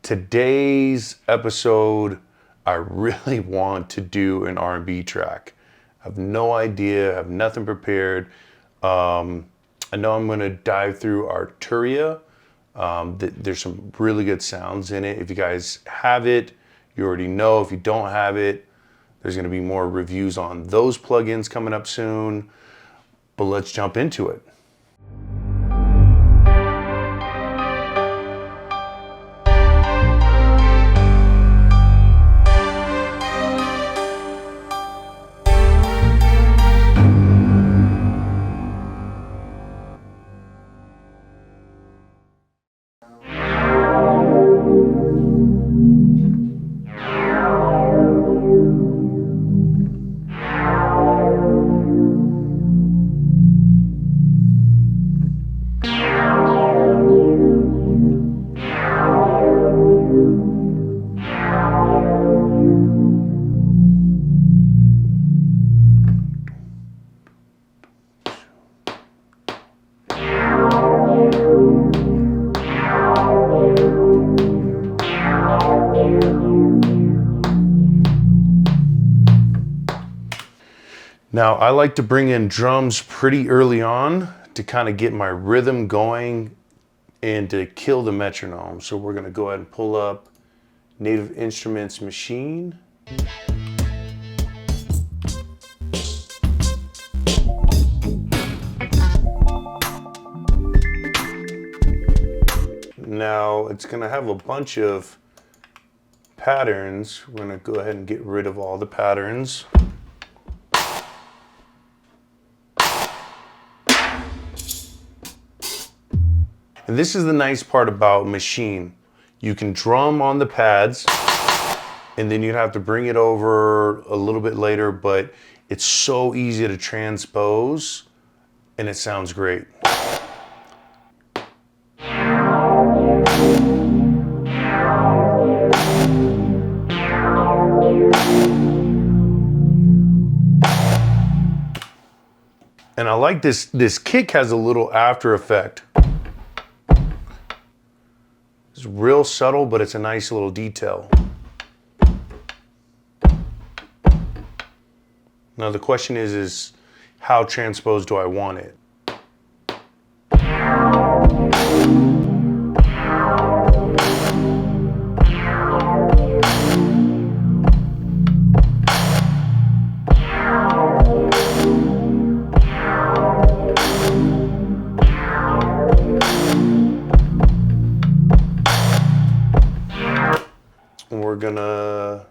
Today's episode, I really want to do an R&B track. I have no idea, I have nothing prepared. I know I'm gonna dive through Arturia. There's some really good sounds in it. If you guys have it, you already know. If you don't have it, there's gonna be more reviews on those plugins coming up soon. But let's jump into it. Now, I like to bring in drums pretty early on to kind of get my rhythm going and to kill the metronome. So we're gonna go ahead and pull up Native Instruments Machine. Now, it's gonna have a bunch of patterns. We're gonna go ahead and get rid of all the patterns. And this is the nice part about Machine. You can drum on the pads and then you'd have to bring it over a little bit later, but it's so easy to transpose and it sounds great. And I like this kick has a little after effect. It's real subtle, but it's a nice little detail. Now the question is how transposed do I want it? We're gonna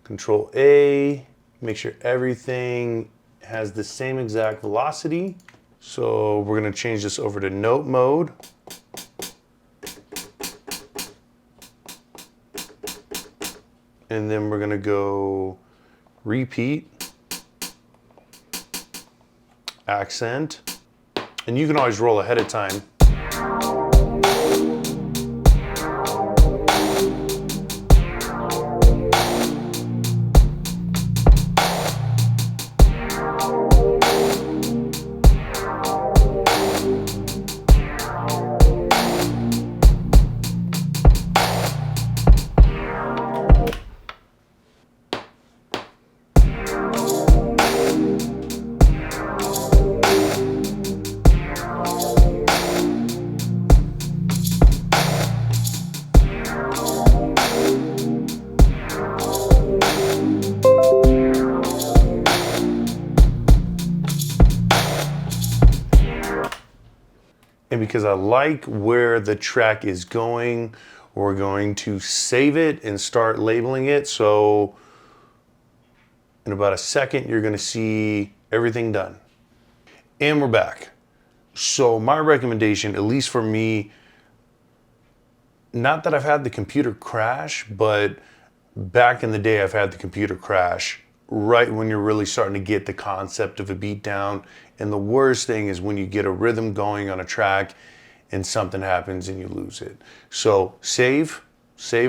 Control A, make sure everything has the same exact velocity. So we're gonna change this over to note mode. And then we're gonna go repeat, accent, and you can always roll ahead of time. And because I like where the track is going, we're going to save it and start labeling it. So in about a second, you're gonna see everything done. And we're back. So my recommendation, at least for me, not that I've had the computer crash, but back in the day, I've had the computer crash right when you're really starting to get the concept of a beat down. And the worst thing is when you get a rhythm going on a track and something happens and you lose it. So save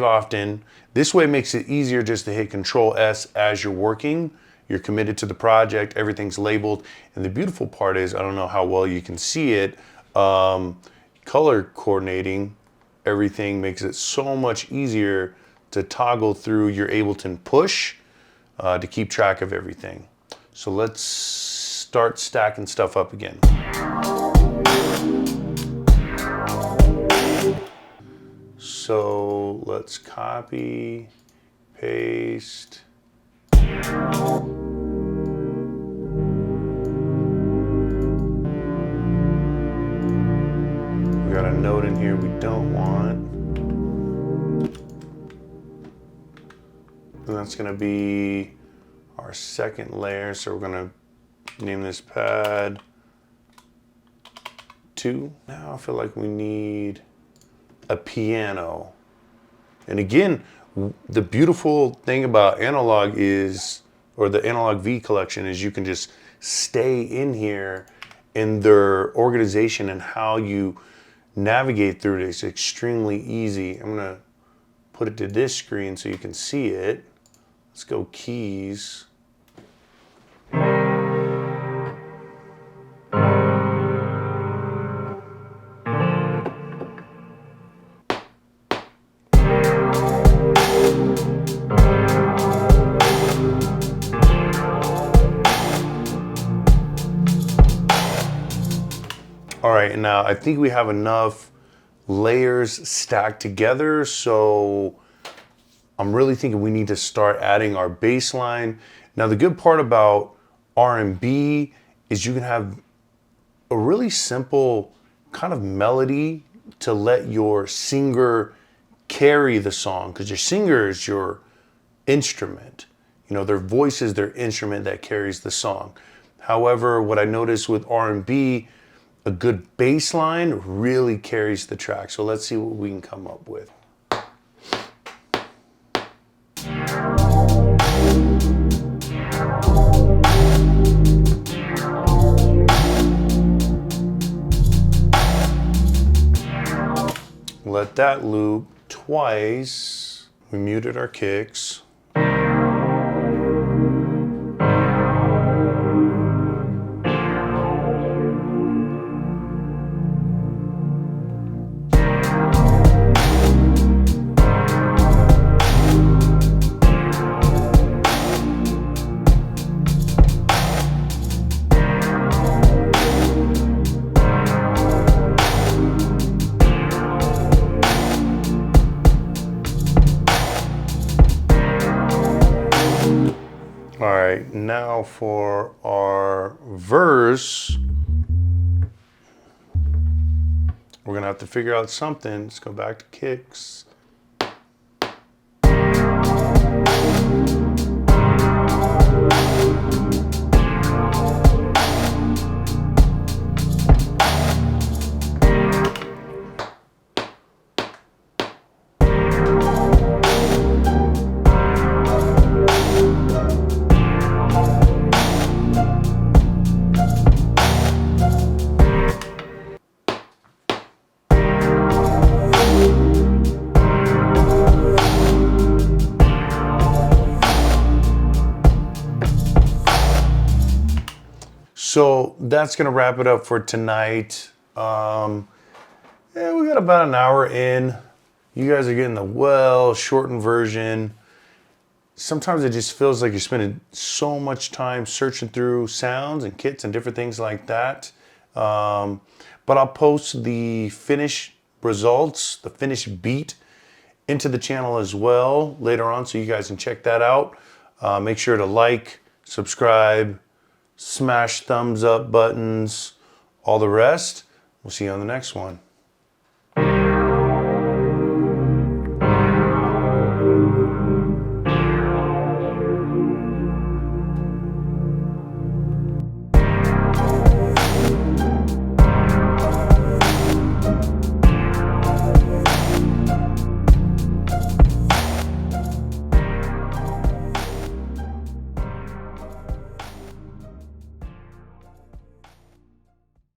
often. This way makes it easier just to hit Control S as you're working. You're committed to the project, everything's labeled. And the beautiful part is, I don't know how well you can see it, color coordinating everything, makes it so much easier to toggle through your Ableton push to keep track of everything. So let's start stacking stuff up again. So let's copy, paste. We got a note in here we don't want. And that's gonna be our second layer. So we're gonna name this pad 2. Now I feel like we need a piano. And again, the beautiful thing about analog is, or the Analog V collection, is you can just stay in here, and their organization and how you navigate through it is extremely easy. I'm gonna put it to this screen so you can see it. Let's go keys. All right, now I think we have enough layers stacked together, so I'm really thinking we need to start adding our bass line. Now the good part about R&B is you can have a really simple kind of melody to let your singer carry the song, because your singer is your instrument. You know, their voice is their instrument that carries the song. However, what I noticed with R&B, a good bass line really carries the track. So let's see what we can come up with. Let that loop twice. We muted our kicks. All right, now for our verse, we're gonna have to figure out something. Let's go back to kicks. So that's gonna wrap it up for tonight. Yeah, we got about an hour in. You guys are getting the well shortened version. Sometimes it just feels like you're spending so much time searching through sounds and kits and different things like that. But I'll post the finished results, the finished beat, into the channel as well later on, so you guys can check that out. Make sure to like, subscribe, smash thumbs up buttons, all the rest. We'll see you on the next one.